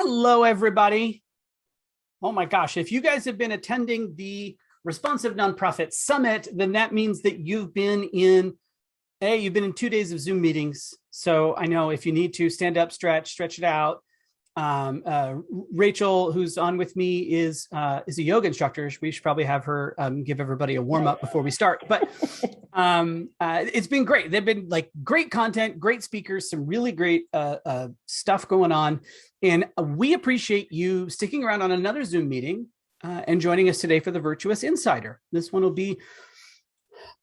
Hello, everybody. Oh my gosh, if you guys have been attending the Responsive Nonprofit Summit, then that means that you've been in 2 days of Zoom meetings. So I know if you need to stand up, stretch it out. Rachel, who's on with me, is a yoga instructor. We should probably have her give everybody a warm up before we start. But it's been great. They've been like great content, great speakers, some really great stuff going on. And we appreciate you sticking around on another Zoom meeting and joining us today for the Virtuous Insider. This one will be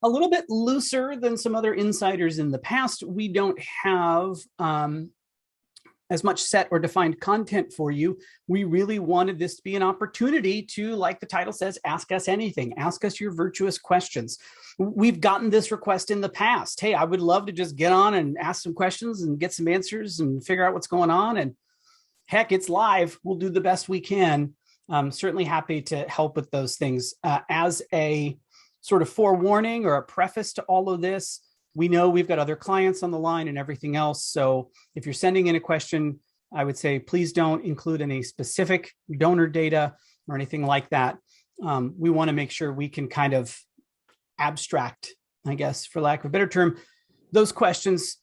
a little bit looser than some other insiders in the past. We don't have as much set or defined content for you. We really wanted this to be an opportunity to, like the title says, ask us anything, ask us your virtuous questions. We've gotten this request in the past. Hey, I would love to just get on and ask some questions and get some answers and figure out what's going on. And heck, it's live. We'll do the best we can. I'm certainly happy to help with those things. As a sort of forewarning or a preface to all of this, we know we've got other clients on the line and everything else. So if you're sending in a question, I would say, please don't include any specific donor data or anything like that. We want to make sure we can kind of abstract, I guess, for lack of a better term, those questions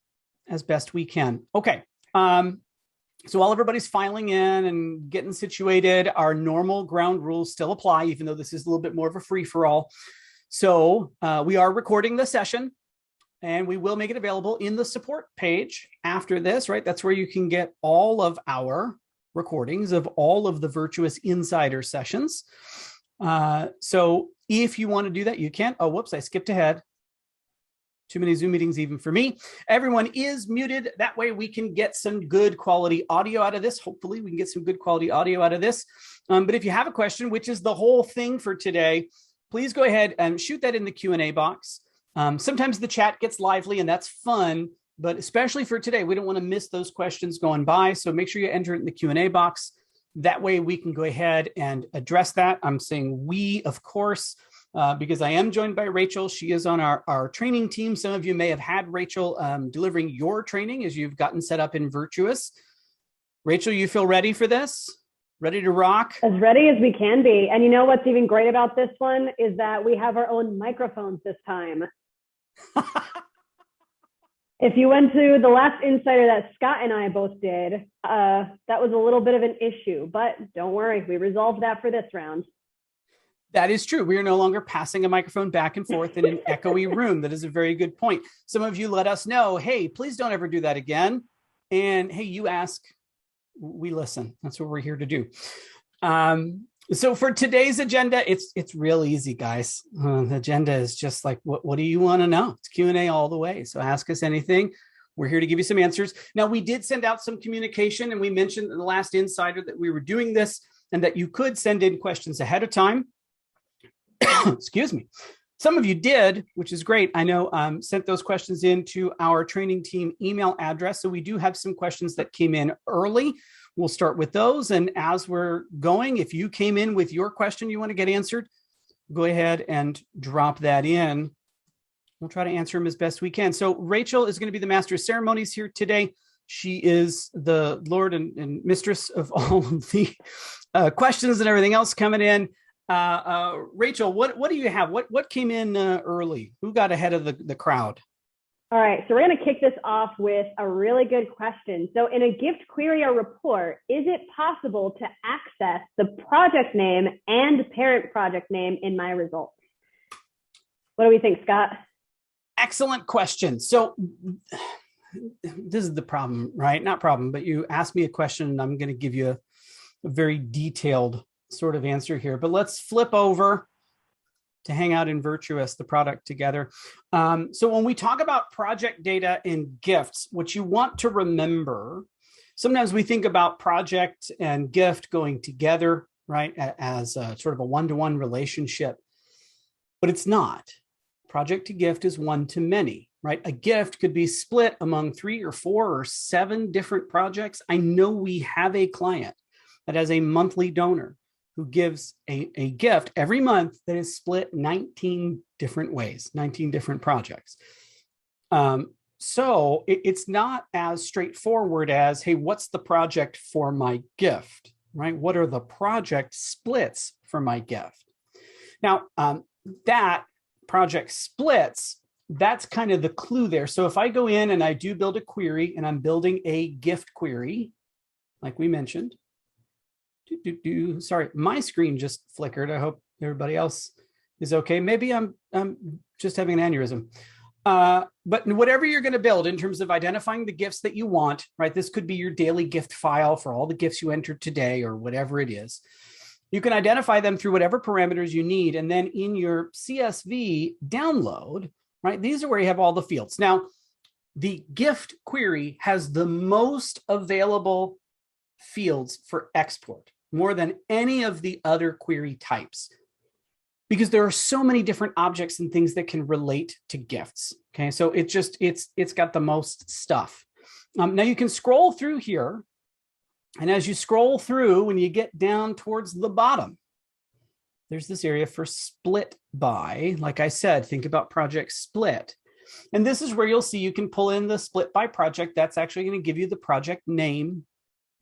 as best we can. Okay. So while everybody's filing in and getting situated, our normal ground rules still apply, even though this is a little bit more of a free-for-all. So we are recording the session. And we will make it available in the support page after this, right? That's where you can get all of our recordings of all of the Virtuous Insider sessions. So if you want to do that, you can. Oh, whoops, I skipped ahead. Too many Zoom meetings even for me. Everyone is muted. That way we can get some good quality audio out of this. Hopefully we can get some good quality audio out of this. But if you have a question, which is the whole thing for today, please go ahead and shoot that in the Q&A box. Sometimes the chat gets lively and that's fun, but especially for today, we don't want to miss those questions going by. So make sure you enter it in the Q&A box. That way we can go ahead and address that. I'm saying we, of course, because I am joined by Rachel. She is on our training team. Some of you may have had Rachel delivering your training as you've gotten set up in Virtuous. Rachel, you feel ready for this? Ready to rock? As ready as we can be. And you know what's even great about this one is that we have our own microphones this time. If you went to the last Insider that Scott and I both did, that was a little bit of an issue, but don't worry, we resolved that for this round. That is true. We are no longer passing a microphone back and forth in an echoey room. That is a very good point. Some of you let us know, hey, please don't ever do that again. And hey, you ask, we listen. That's what we're here to do. So for today's agenda, it's real easy, guys. The agenda is just like, what do you want to know? It's Q&A all the way. So ask us anything. We're here to give you some answers. Now, we did send out some communication, and we mentioned in the last Insider that we were doing this and that you could send in questions ahead of time. Excuse me. Some of you did, which is great. I know sent those questions into our training team email address. So we do have some questions that came in early. We'll start with those. And as we're going, if you came in with your question you want to get answered, go ahead and drop that in. We'll try to answer them as best we can. So Rachel is going to be the master of ceremonies here today. She is the Lord and mistress of all of the questions and everything else coming in. Rachel, what do you have? What came in early? Who got ahead of the crowd? All right, so we're going to kick this off with a really good question. So in a gift query or report, is it possible to access the project name and parent project name in my results? What do we think, Scott? Excellent question. So this is the problem, right? Not problem, but you asked me a question and I'm going to give you a very detailed sort of answer here. But let's flip over to hang out in Virtuous, the product together. So when we talk about project data and gifts, what you want to remember, sometimes we think about project and gift going together, right, as sort of a one-to-one relationship, but it's not. Project to gift is one to many, right? A gift could be split among 3 or 4 or 7 different projects. I know we have a client that has a monthly donor who gives a gift every month that is split 19 different ways, 19 different projects. So it's not as straightforward as, hey, what's the project for my gift, right? What are the project splits for my gift? Now, that project splits, that's kind of the clue there. So if I go in and I do build a query and I'm building a gift query, like we mentioned, sorry, my screen just flickered. I hope everybody else is okay. Maybe I'm just having an aneurysm. But whatever you're going to build in terms of identifying the gifts that you want, right? This could be your daily gift file for all the gifts you entered today or whatever it is. You can identify them through whatever parameters you need. And then in your CSV download, right? These are where you have all the fields. Now, the gift query has the most available fields for export, more than any of the other query types, because there are so many different objects and things that can relate to gifts. Okay, so it's got the most stuff. Now you can scroll through here, and as you scroll through, when you get down towards the bottom, there's this area for split by. Like I said, think about project split. And this is where you'll see you can pull in the split by project. That's actually going to give you the project name.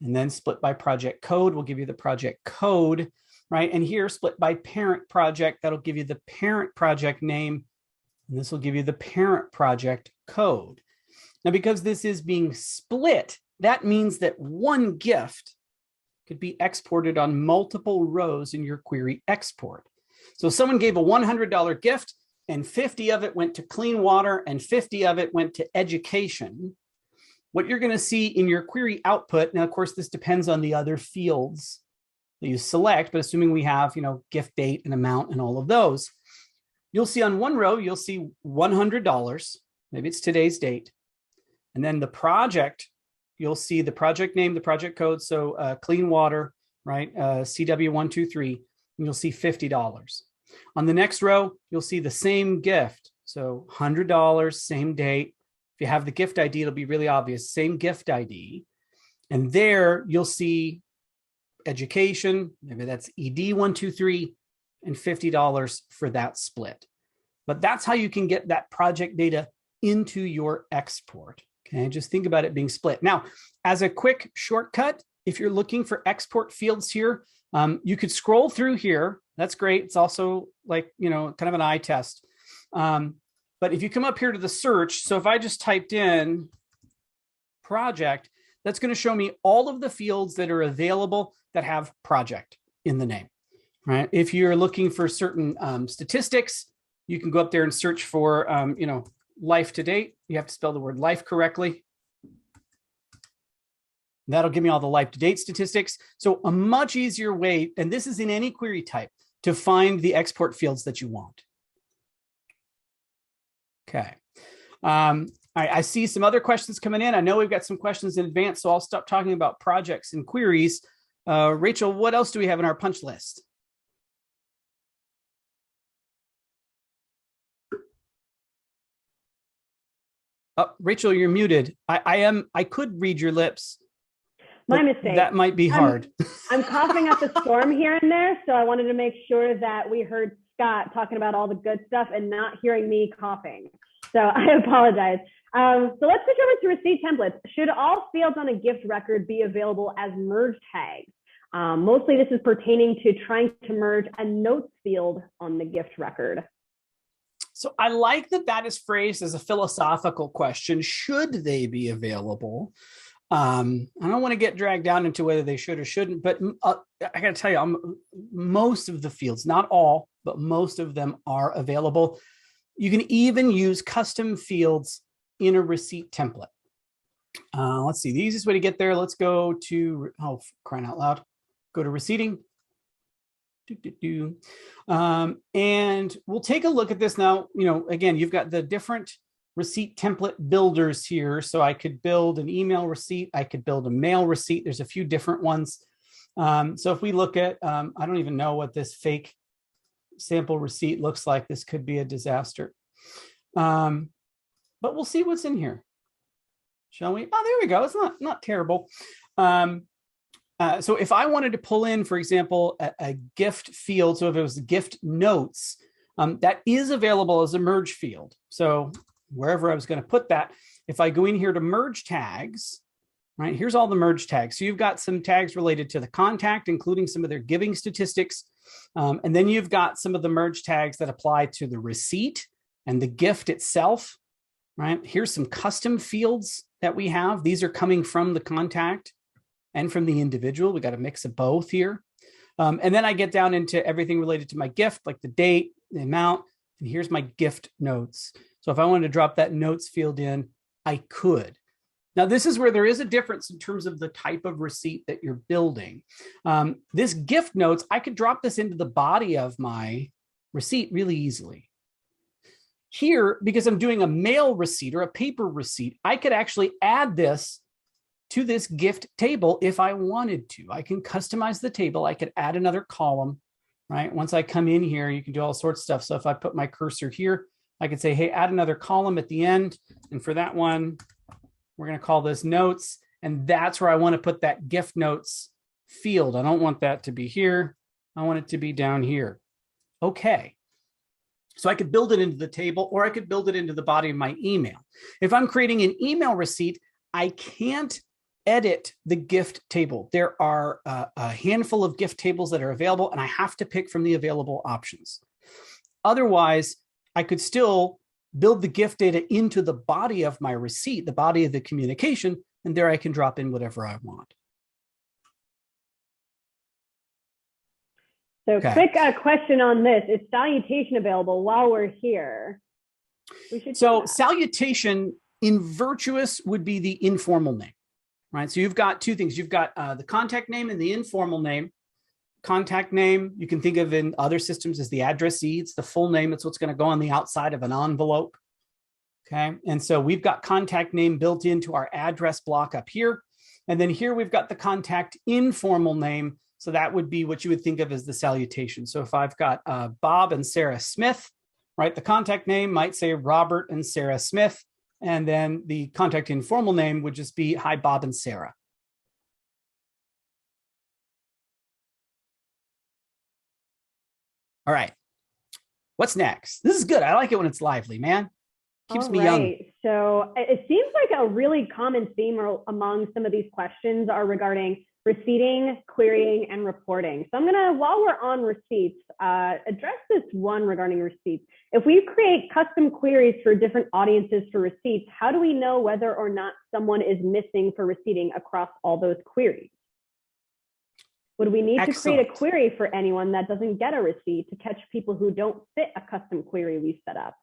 And then split by project code will give you the project code, right? And here, split by parent project, that'll give you the parent project name. And this will give you the parent project code. Now, because this is being split, that means that one gift could be exported on multiple rows in your query export. So if someone gave a $100 gift and 50 of it went to clean water and 50 of it went to education, what you're going to see in your query output, now, of course, this depends on the other fields that you select, but assuming we have, gift date and amount and all of those, you'll see on one row, you'll see $100, maybe it's today's date. And then the project, you'll see the project name, the project code. So clean water, right? CW123, and you'll see $50. On the next row, you'll see the same gift. So $100, same date. If you have the gift ID, it'll be really obvious, same gift ID. And there you'll see education, maybe that's ED123, and $50 for that split. But that's how you can get that project data into your export. Okay, just think about it being split. Now, as a quick shortcut, if you're looking for export fields here, you could scroll through here. That's great. It's also like, kind of an eye test. But if you come up here to the search, so if I just typed in project, that's going to show me all of the fields that are available that have project in the name, right? If you're looking for certain statistics, you can go up there and search for, life to date. You have to spell the word life correctly. That'll give me all the life to date statistics. So a much easier way, and this is in any query type, to find the export fields that you want. Okay. I see some other questions coming in. I know we've got some questions in advance, so I'll stop talking about projects and queries. Rachel, what else do we have in our punch list? Oh, Rachel, you're muted. I could read your lips. My mistake. That might be hard. I'm coughing up a storm here and there, so I wanted to make sure that we heard Scott talking about all the good stuff and not hearing me coughing. So I apologize. So let's switch over to receipt templates. Should all fields on a gift record be available as merge tags? Mostly this is pertaining to trying to merge a notes field on the gift record. So I like that is phrased as a philosophical question. Should they be available? I don't want to get dragged down into whether they should or shouldn't, but I got to tell you, most of the fields, not all, but most of them are available. You can even use custom fields in a receipt template. Let's see, the easiest way to get there, let's go to, oh, crying out loud, go to receipting. And we'll take a look at this now. Again, you've got the different receipt template builders here. So I could build an email receipt. I could build a mail receipt. There's a few different ones. So if we look at, I don't even know what this fake sample receipt looks like. This could be a disaster. But we'll see what's in here. Shall we? Oh, there we go. It's not terrible. So if I wanted to pull in, for example, a gift field, so if it was gift notes, that is available as a merge field. So wherever I was going to put that, If I go in here to merge tags, right, here's all the merge tags. So you've got some tags related to the contact, including some of their giving statistics. And then you've got some of the merge tags that apply to the receipt and the gift itself, right? Here's some custom fields that we have. These are coming from the contact and from the individual. We got a mix of both here. And then I get down into everything related to my gift, like the date, the amount, and here's my gift notes. So if I wanted to drop that notes field in, I could. Now, this is where there is a difference in terms of the type of receipt that you're building. This gift notes, I could drop this into the body of my receipt really easily. Here, because I'm doing a mail receipt or a paper receipt, I could actually add this to this gift table if I wanted to. I can customize the table. I could add another column, right? Once I come in here, you can do all sorts of stuff. So if I put my cursor here, I could say, hey, add another column at the end. And for that one, we're going to call this notes. And that's where I want to put that gift notes field. I don't want that to be here. I want it to be down here. Okay. So I could build it into the table, or I could build it into the body of my email. If I'm creating an email receipt, I can't edit the gift table. There are a handful of gift tables that are available, and I have to pick from the available options. Otherwise, I could still build the gift data into the body of my receipt, the body of the communication, and there I can drop in whatever I want. So quick question on this. Is salutation available while we're here? So salutation in Virtuous would be the informal name, right? So you've got two things. You've got the contact name and the informal name. Contact name, you can think of in other systems as the addressee. It's the full name. It's what's going to go on the outside of an envelope. Okay. And so we've got contact name built into our address block up here. And then here we've got the contact informal name. So that would be what you would think of as the salutation. So if I've got Bob and Sarah Smith, right, the contact name might say Robert and Sarah Smith. And then the contact informal name would just be, hi, Bob and Sarah. All right. What's next? This is good. I like it when it's lively, man. Keeps me young. So it seems like a really common theme among some of these questions are regarding receipting, querying, and reporting. So I'm going to, while we're on receipts, address this one regarding receipts. If we create custom queries for different audiences for receipts, how do we know whether or not someone is missing for receipting across all those queries? Would we need to create a query for anyone that doesn't get a receipt to catch people who don't fit a custom query we set up?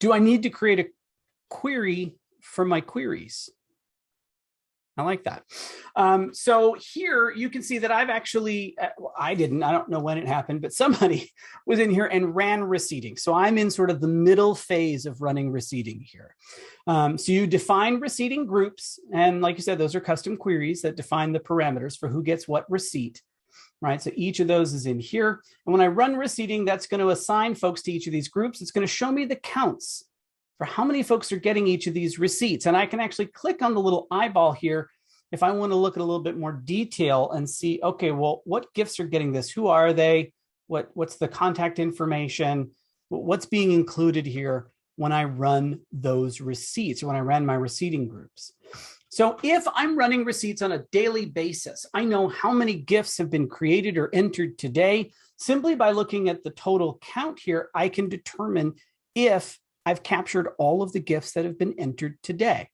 Do I need to create a query for my queries? I like that. So here you can see that I've actually, I don't know when it happened, but somebody was in here and ran receipting. So I'm in sort of the middle phase of running receipting here. So you define receipting groups. And like you said, those are custom queries that define the parameters for who gets what receipt, right? So each of those is in here. And when I run receipting, that's going to assign folks to each of these groups. It's going to show me the counts for how many folks are getting each of these receipts. And I can actually click on the little eyeball here if I want to look at a little bit more detail and see, okay, well, what gifts are getting this? Who are they? What's the contact information? What's being included here when I run those receipts, or when I ran my receipting groups? So if I'm running receipts on a daily basis, I know how many gifts have been created or entered today. Simply by looking at the total count here, I can determine if I've captured all of the gifts that have been entered today.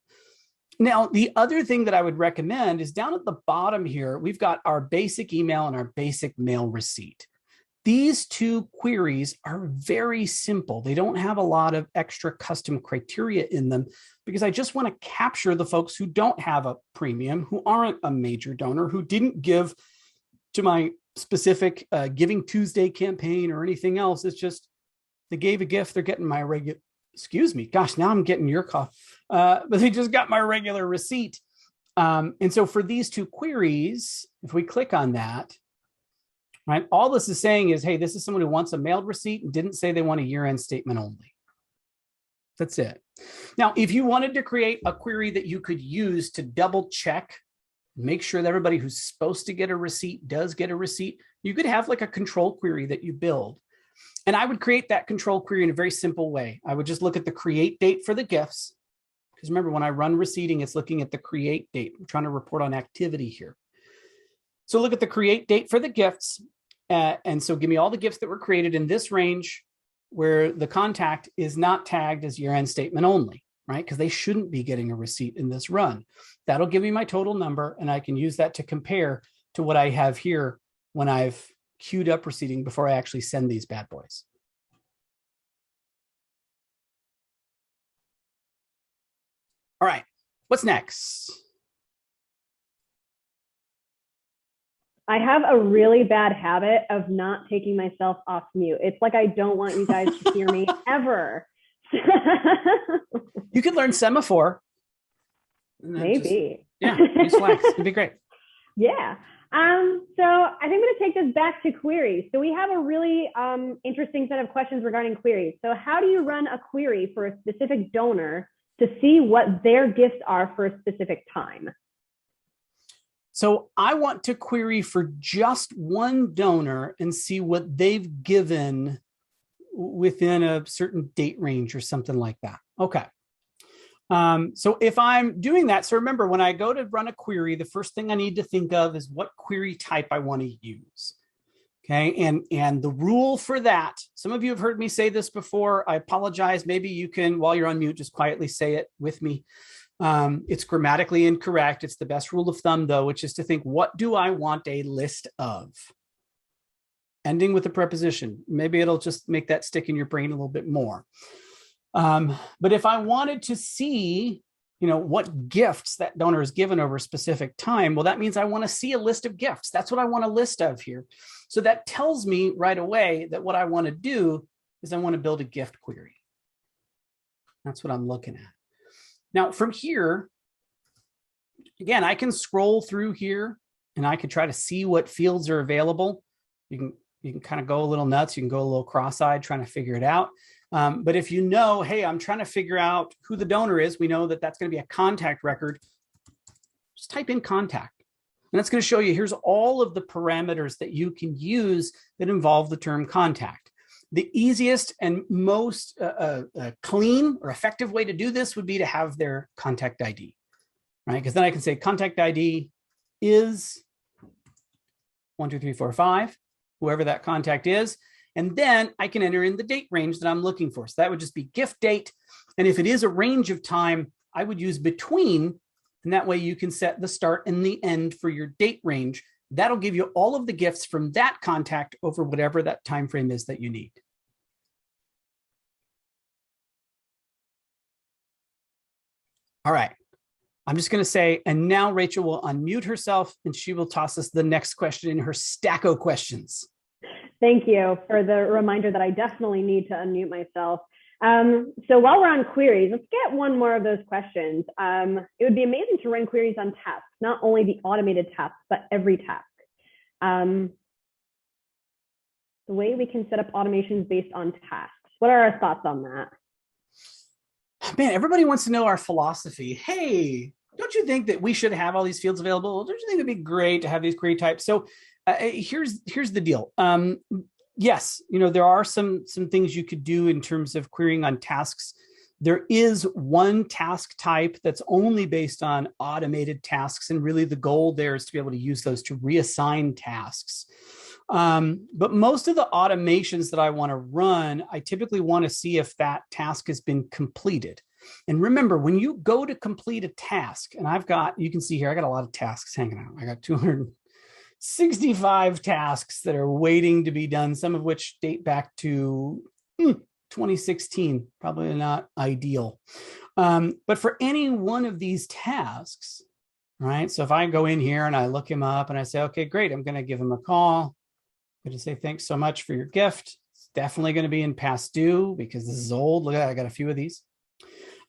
Now, the other thing that I would recommend is down at the bottom here, we've got our basic email and our basic mail receipt. These two queries are very simple. They don't have a lot of extra custom criteria in them because I just want to capture the folks who don't have a premium, who aren't a major donor, who didn't give to my specific Giving Tuesday campaign or anything else. It's just they gave a gift, they're getting my regular, excuse me, gosh, now I'm getting your cough, but they just got my regular receipt. And so for these two queries, if we click on that, right, all this is saying is, hey, this is someone who wants a mailed receipt and didn't say they want a year-end statement only. That's it. Now, if you wanted to create a query that you could use to double check, make sure that everybody who's supposed to get a receipt does get a receipt, you could have like a control query that you build. And I would create that control query in a very simple way. I would just look at the create date for the gifts. Because remember, when I run receiving, it's looking at the create date. I'm trying to report on activity here. So look at the create date for the gifts. And so give me all the gifts that were created in this range where the contact is not tagged as year-end statement only, right? Because they shouldn't be getting a receipt in this run. That'll give me my total number, and I can use that to compare to what I have here when I've queued up receiving before I actually send these bad boys. All right, what's next? I have a really bad habit of not taking myself off mute. It's like I don't want you guys to hear me ever. You could learn semaphore. Maybe. Use flags. It'd be great. Yeah. So I think I'm going to take this back to queries. So we have a really interesting set of questions regarding queries. So how do you run a query for a specific donor to see what their gifts are for a specific time? So I want to query for just one donor and see what they've given within a certain date range or something like that. Okay. So if I'm doing that, so remember, when I go to run a query, the first thing I need to think of is what query type I want to use. Okay. And the rule for that, some of you have heard me say this before. I apologize. Maybe you can, while you're on mute, just quietly say it with me. It's grammatically incorrect. It's the best rule of thumb, though, which is to think, what do I want a list of? Ending with a preposition. Maybe it'll just make that stick in your brain a little bit more. But if I wanted to see, what gifts that donor is given over a specific time, well, that means I want to see a list of gifts. That's what I want a list of here. So that tells me right away that what I want to do is I want to build a gift query. That's what I'm looking at. Now, from here, again, I can scroll through here and I could try to see what fields are available. You can kind of go a little nuts. You can go a little cross-eyed trying to figure it out. But if you know, hey, I'm trying to figure out who the donor is, we know that that's going to be a contact record. Just type in contact. And that's going to show you, here's all of the parameters that you can use that involve the term contact. The easiest and most clean or effective way to do this would be to have their contact ID, right? Because then I can say contact ID is 1, 2, 3, 4, 5, whoever that contact is. And then I can enter in the date range that I'm looking for. So that would just be gift date. And if it is a range of time, I would use between, and that way you can set the start and the end for your date range. That'll give you all of the gifts from that contact over whatever that time frame is that you need. All right. I'm just going to say, and now Rachel will unmute herself and she will toss us the next question in her stack of questions. Thank you for the reminder that I definitely need to unmute myself. So while we're on queries, let's get one more of those questions. It would be amazing to run queries on tasks, not only the automated tasks, but every task. The way we can set up automations based on tasks. What are our thoughts on that? Man, everybody wants to know our philosophy. Hey, don't you think that we should have all these fields available? Don't you think it'd be great to have these query types? So here's the deal. Yes, there are some things you could do in terms of querying on tasks. There is one task type that's only based on automated tasks. And really the goal there is to be able to use those to reassign tasks. But most of the automations that I want to run, I typically want to see if that task has been completed. And remember, when you go to complete a task, and you can see here, I got a lot of tasks hanging out. I got 265 tasks that are waiting to be done, some of which date back to 2016, probably not ideal. But for any one of these tasks, right? So if I go in here and I look him up and I say, okay, great, I'm going to give him a call. I'm going to say, thanks so much for your gift. It's definitely going to be in past due because this is old. Look at that, I got a few of these.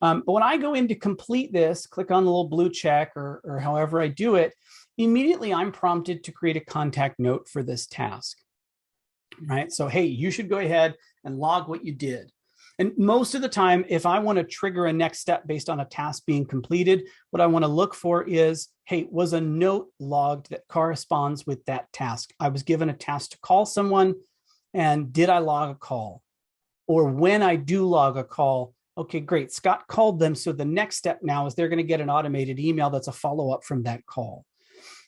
But when I go in to complete this, click on the little blue check or however I do it, immediately I'm prompted to create a contact note for this task, right? So, hey, you should go ahead and log what you did. And most of the time, if I want to trigger a next step based on a task being completed, what I want to look for is, hey, was a note logged that corresponds with that task? I was given a task to call someone, and did I log a call? Or when I do log a call, Okay, great. Scott called them. So the next step now is they're going to get an automated email that's a follow-up from that call.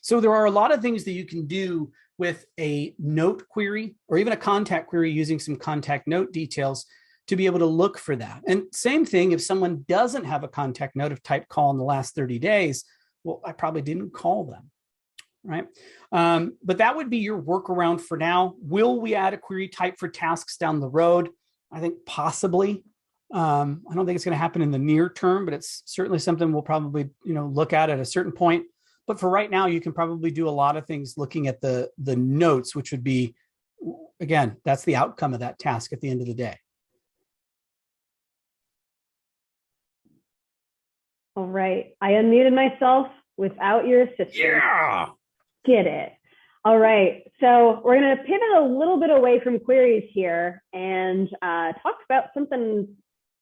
So there are a lot of things that you can do with a note query or even a contact query using some contact note details to be able to look for that. And same thing, if someone doesn't have a contact note of type call in the last 30 days, well, I probably didn't call them, right? But that would be your workaround for now. Will we add a query type for tasks down the road? I think possibly. I don't think it's going to happen in the near term, but it's certainly something we'll probably, look at a certain point. But for right now, you can probably do a lot of things looking at the notes, which would be, again, that's the outcome of that task at the end of the day. All right. I unmuted myself without your assistance. Yeah. Did it. All right. So we're going to pivot a little bit away from queries here and talk about something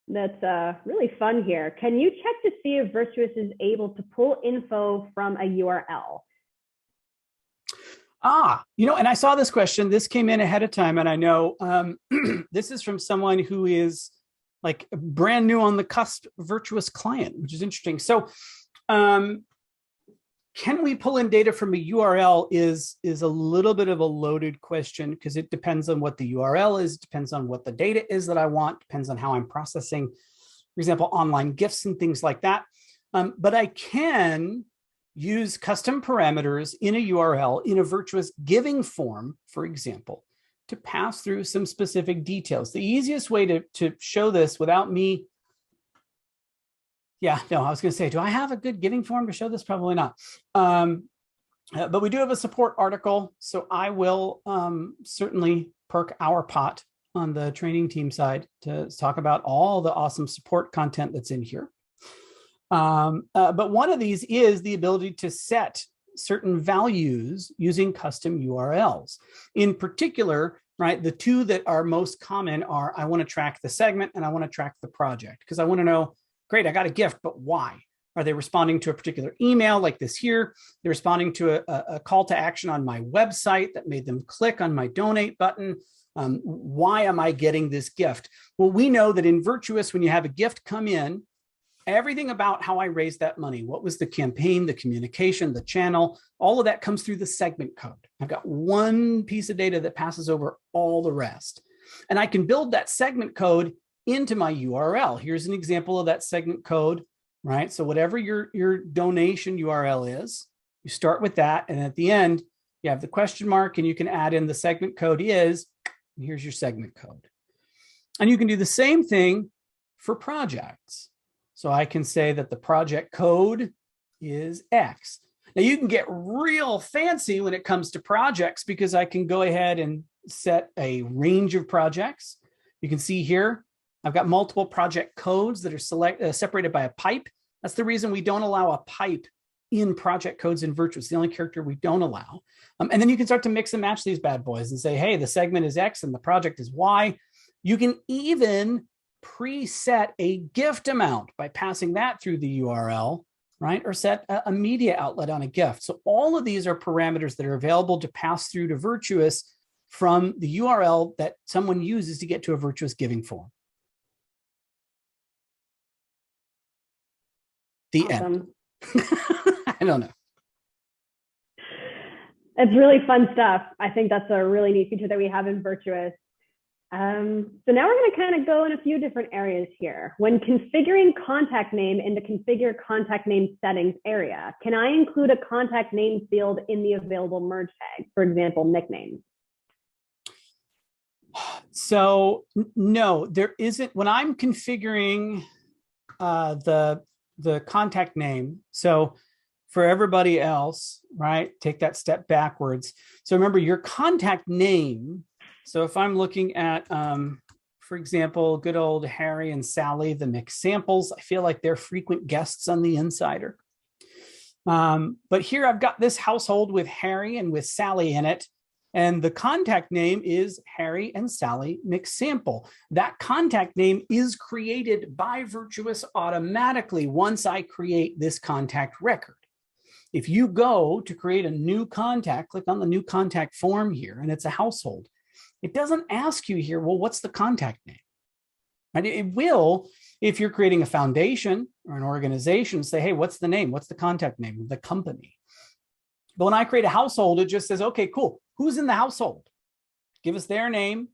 that's really fun here. Can you check to see if Virtuous is able to pull info from a URL? And I saw this question. This came in ahead of time, and I know this is from someone who is like brand new on the cusp Virtuous client, which is interesting. So can we pull in data from a URL is a little bit of a loaded question because it depends on what the URL is, depends on what the data is that I want, depends on how I'm processing, for example, online gifts and things like that. But I can use custom parameters in a URL in a Virtuous giving form, for example, to pass through some specific details. The easiest way to show this without me, I was going to say, do I have a good giving form to show this? Probably not. But we do have a support article, so I will certainly perk our pot on the training team side to talk about all the awesome support content that's in here. But one of these is the ability to set certain values using custom URLs. In particular, right, the two that are most common are I want to track the segment and I want to track the project because I want to know, great, I got a gift, but why? Are they responding to a particular email like this here? They're responding to a call to action on my website that made them click on my donate button. Why am I getting this gift? Well, we know that in Virtuous, when you have a gift come in, everything about how I raised that money, what was the campaign, the communication, the channel, all of that comes through the segment code. I've got one piece of data that passes over all the rest. And I can build that segment code into my URL. Here's an example of that segment code, right? So whatever your donation URL is, you start with that. And at the end, you have the question mark and you can add in the segment code is, and here's your segment code. And you can do the same thing for projects. So I can say that the project code is X. Now you can get real fancy when it comes to projects because I can go ahead and set a range of projects. You can see here, I've got multiple project codes that are separated by a pipe. That's the reason we don't allow a pipe in project codes in Virtuous. It's the only character we don't allow. And then you can start to mix and match these bad boys and say, hey, the segment is X and the project is Y. You can even preset a gift amount by passing that through the URL, right? Or set a media outlet on a gift. So all of these are parameters that are available to pass through to Virtuous from the URL that someone uses to get to a Virtuous giving form. The awesome. End. I don't know. It's really fun stuff. I think that's a really neat feature that we have in Virtuous. So now we're going to kind of go in a few different areas here. When configuring contact name in the configure contact name settings area, can I include a contact name field in the available merge tag, for example, nicknames? So no, there isn't. When I'm configuring the contact name, so for everybody else, right, take that step backwards. So remember your contact name. So if I'm looking at, for example, good old Harry and Sally, the McSamples, I feel like they're frequent guests on the Insider. But here I've got this household with Harry and with Sally in it. And the contact name is Harry and Sally McSample. That contact name is created by Virtuous automatically once I create this contact record. If you go to create a new contact, click on the new contact form here, and it's a household. It doesn't ask you here, well, what's the contact name? Right? It will, if you're creating a foundation or an organization, say, hey, what's the name? What's the contact name of the company? But when I create a household, it just says, okay, cool. Who's in the household? Give us their name.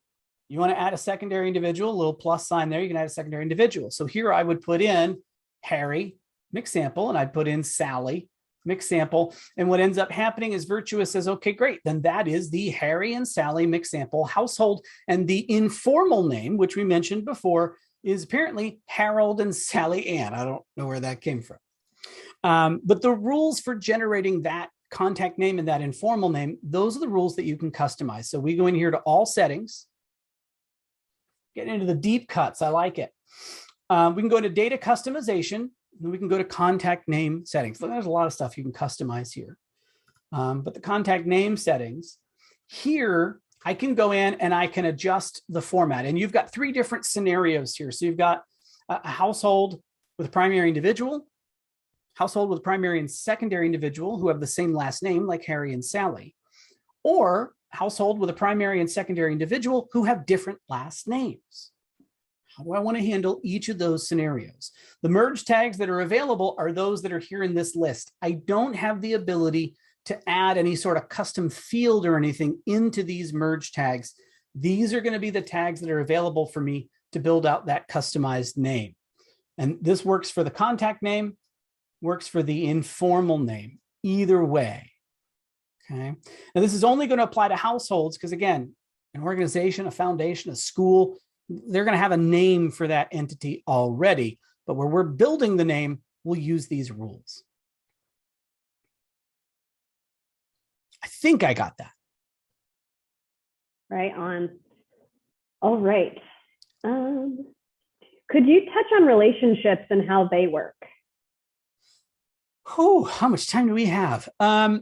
You want to add a secondary individual, a little plus sign there, you can add a secondary individual. So here I would put in Harry, mix sample, and I'd put in Sally, mix sample. And what ends up happening is Virtuous says, okay, great. Then that is the Harry and Sally mix sample household. And the informal name, which we mentioned before, is apparently Harold and Sally Ann. I don't know where that came from. But the rules for generating that contact name and that informal name, those are the rules that you can customize. So we go in here to all settings, get into the deep cuts. I like it. We can go to data customization, and we can go to contact name settings. So there's a lot of stuff you can customize here. But the contact name settings, here I can go in and I can adjust the format. And you've got 3 different scenarios here. So you've got a household with a primary individual, household with primary and secondary individual who have the same last name, like Harry and Sally, or household with a primary and secondary individual who have different last names. How do I want to handle each of those scenarios? The merge tags that are available are those that are here in this list. I don't have the ability to add any sort of custom field or anything into these merge tags. These are going to be the tags that are available for me to build out that customized name. And this works for the contact name, works for the informal name, either way. Okay. Now this is only going to apply to households because, again, an organization, a foundation, a school, they're going to have a name for that entity already. But where we're building the name, we'll use these rules. I think I got that. Right on. All right. Could you touch on relationships and how they work? Oh, how much time do we have? No,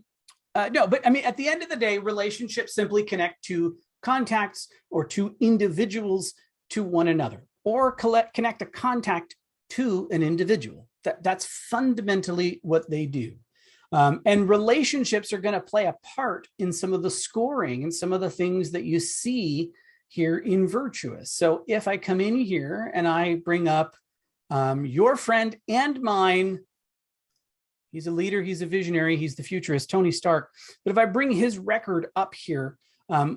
but I mean, at the end of the day, relationships simply connect to contacts or to individuals to one another, or connect a contact to an individual. That's fundamentally what they do. And relationships are going to play a part in some of the scoring and some of the things that you see here in Virtuous. So if I come in here and I bring up your friend and mine, he's a leader, he's a visionary, he's the futurist, Tony Stark. But if I bring his record up here,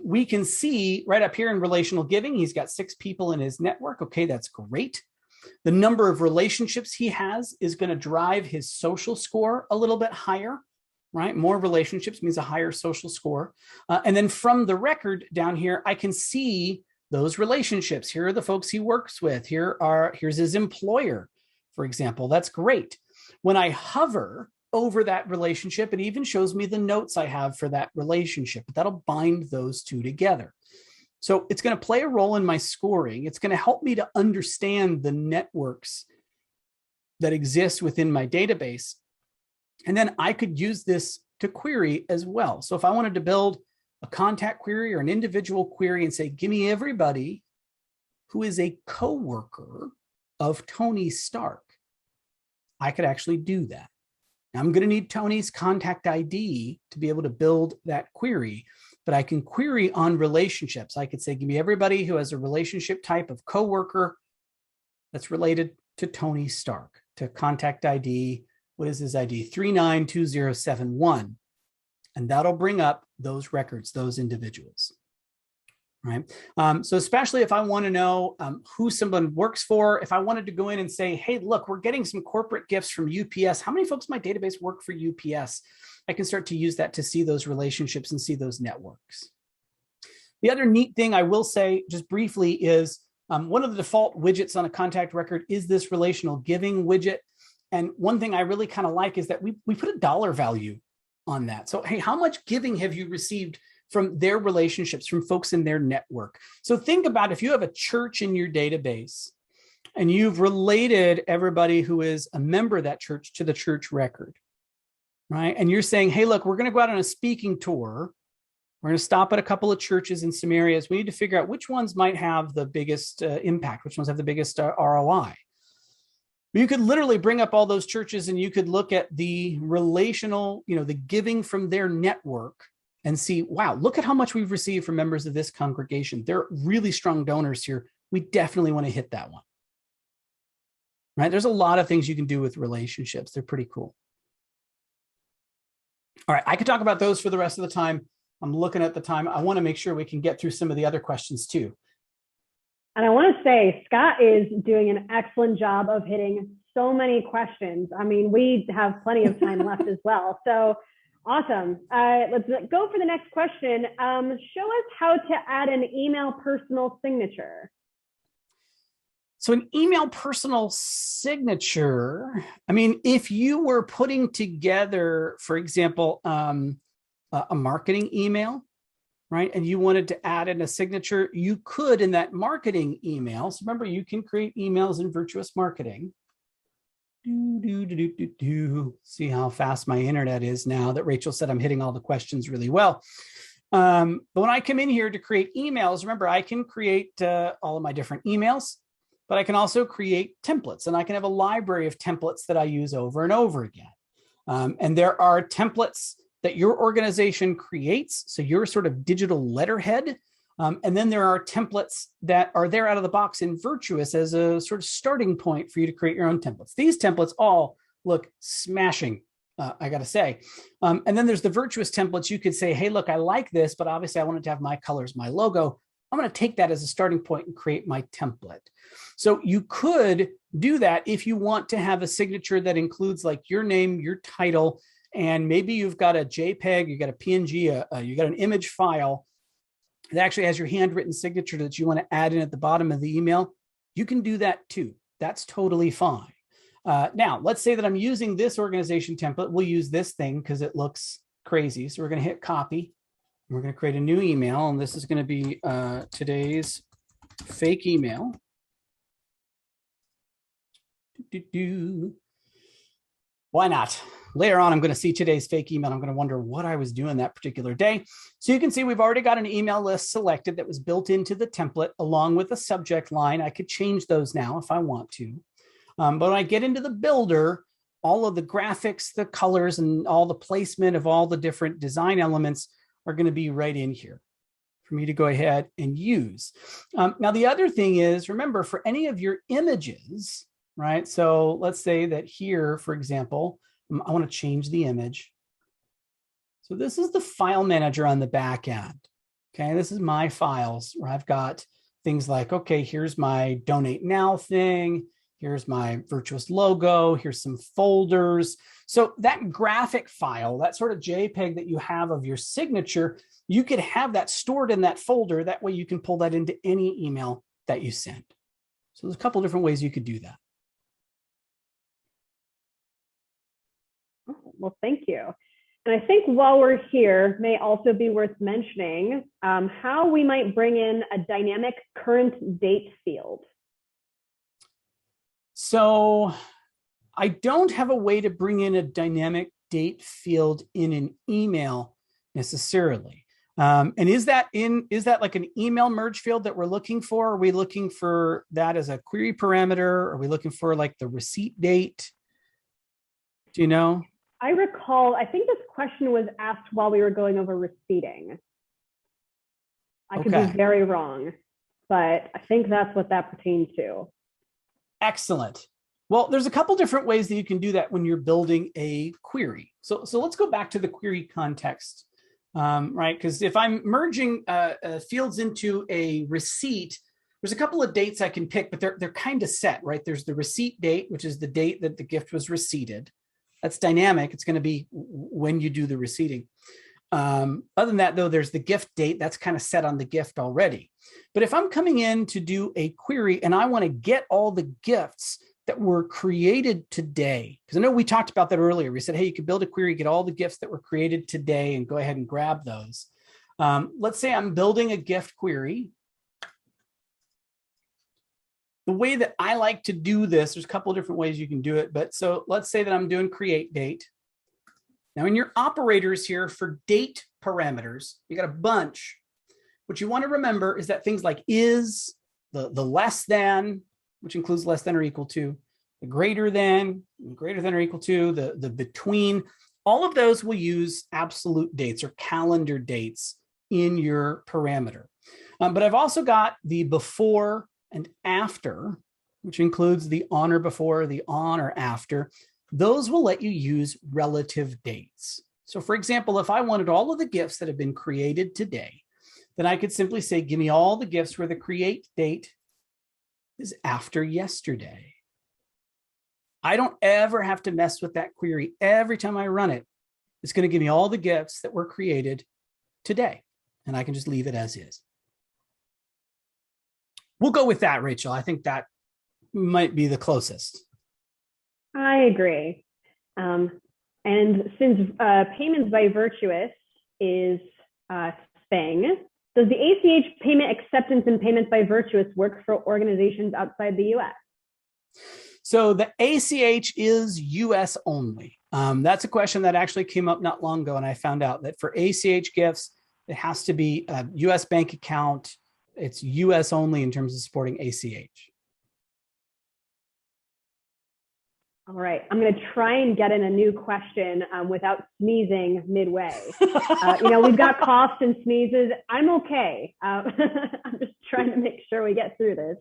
we can see right up here in relational giving, he's got 6 people in his network. Okay, that's great. The number of relationships he has is going to drive his social score a little bit higher, right? More relationships means a higher social score. And then from the record down here, I can see those relationships. Here are the folks he works with. Here's his employer, for example. That's great. When I hover over that relationship, it even shows me the notes I have for that relationship. That'll bind those two together. So it's going to play a role in my scoring. It's going to help me to understand the networks that exist within my database. And then I could use this to query as well. So if I wanted to build a contact query or an individual query and say, give me everybody who is a coworker of Tony Stark, I could actually do that. Now, I'm going to need Tony's contact ID to be able to build that query, but I can query on relationships. I could say, give me everybody who has a relationship type of coworker that's related to Tony Stark, to contact ID. What is his ID? 392071. And that'll bring up those records, those individuals. Right. So especially if I want to know who someone works for, if I wanted to go in and say, hey, look, we're getting some corporate gifts from UPS. How many folks in my database work for UPS? I can start to use that to see those relationships and see those networks. The other neat thing I will say just briefly is one of the default widgets on a contact record is this relational giving widget. And one thing I really kind of like is that we put a dollar value on that. So, hey, how much giving have you received from their relationships, from folks in their network? So think about if you have a church in your database and you've related everybody who is a member of that church to the church record, right? And you're saying, hey, look, we're going to go out on a speaking tour. We're going to stop at a couple of churches in some areas. We need to figure out which ones might have the biggest impact, which ones have the biggest ROI. You could literally bring up all those churches and you could look at the relational, the giving from their network and see, wow, look at how much we've received from members of this congregation. They're really strong donors here. we definitely want to hit that one. Right? There's a lot of things you can do with relationships. They're pretty cool. All right, I could talk about those for the rest of the time. I'm looking at the time. I want to make sure we can get through some of the other questions too. And I want to say, Scott is doing an excellent job of hitting so many questions. I mean, we have plenty of time left as well. So awesome. Let's go for the next question. Show us how to add an email personal signature. So an email personal signature, I mean, if you were putting together, for example, a marketing email, right? And you wanted to add in a signature, you could in that marketing email. So remember, you can create emails in Virtuous Marketing. See how fast my internet is now that Rachel said I'm hitting all the questions really well. But when I come in here to create emails, remember, I can create all of my different emails, but I can also create templates, and I can have a library of templates that I use over and over again. And there are templates that your organization creates, so your sort of digital letterhead. And then there are templates that are there out of the box in Virtuous as a sort of starting point for you to create your own templates. These templates all look smashing, I got to say. And then there's the Virtuous templates. You could say, hey, look, I like this, but obviously I want it to have my colors, my logo. I'm going to take that as a starting point and create my template. So you could do that if you want to have a signature that includes like your name, your title, and maybe you've got a JPEG, you got a PNG, you got an image file that actually has your handwritten signature that you want to add in at the bottom of the email. You can do that too. That's totally fine. Now, let's say that I'm using this organization template. We'll use this thing because it looks crazy. So we're going to hit copy. We're going to create a new email, and this is going to be today's fake email. Why not? Later on, I'm going to see today's fake email. I'm going to wonder what I was doing that particular day. So you can see we've already got an email list selected that was built into the template along with a subject line. I could change those now if I want to. But when I get into the builder, all of the graphics, the colors, and all the placement of all the different design elements are going to be right in here for me to go ahead and use. Now, the other thing is, remember, for any of your images, right? So let's say that here, for example, I want to change the image. So this is the file manager on the back end. Okay, this is my files where I've got things like, okay, here's my donate now thing. Here's my Virtuous logo. Here's some folders. So that graphic file, that sort of JPEG that you have of your signature, you could have that stored in that folder. That way you can pull that into any email that you send. So there's a couple different ways you could do that. Well, thank you. And I think while we're here, may also be worth mentioning how we might bring in a dynamic current date field. So I don't have a way to bring in a dynamic date field in an email necessarily. And is that like an email merge field that we're looking for? Are we looking for that as a query parameter? Are we looking for like the receipt date? Do you know? I recall, I think this question was asked while we were going over receipting. I could be very wrong, but I think that's what that pertains to. Excellent. Well, there's a couple different ways that you can do that when you're building a query. So let's go back to the query context, right? Because if I'm merging fields into a receipt, there's a couple of dates I can pick, but they're kind of set, right? There's the receipt date, which is the date that the gift was receipted. That's dynamic. It's going to be when you do the receipting. Other than that, though, there's the gift date that's kind of set on the gift already. But if I'm coming in to do a query and I want to get all the gifts that were created today, because I know we talked about that earlier. We said, hey, you could build a query, get all the gifts that were created today and go ahead and grab those. Let's say I'm building a gift query. The way that I like to do this, there's a couple of different ways you can do it. But so let's say that I'm doing create date. Now in your operators here for date parameters, you got a bunch. What you want to remember is that things like is, the less than, which includes less than or equal to, the greater than or equal to, the between, all of those will use absolute dates or calendar dates in your parameter. But I've also got the before and after, which includes the on or before, the on or after, those will let you use relative dates. So for example, if I wanted all of the GIFs that have been created today, then I could simply say, give me all the GIFs where the create date is after yesterday. I don't ever have to mess with that query. Every time I run it, it's going to give me all the GIFs that were created today, and I can just leave it as is. We'll go with that, Rachel. I think that might be the closest. I agree. And since payments by Virtuous is thing, does the ACH payment acceptance and payments by Virtuous work for organizations outside the US? So the ACH is US only. That's a question that actually came up not long ago, and I found out that for ACH gifts, it has to be a US bank account. It's US only in terms of supporting ACH. All right, I'm going to try and get in a new question without sneezing midway. We've got coughs and sneezes. I'm okay. I'm just trying to make sure we get through this.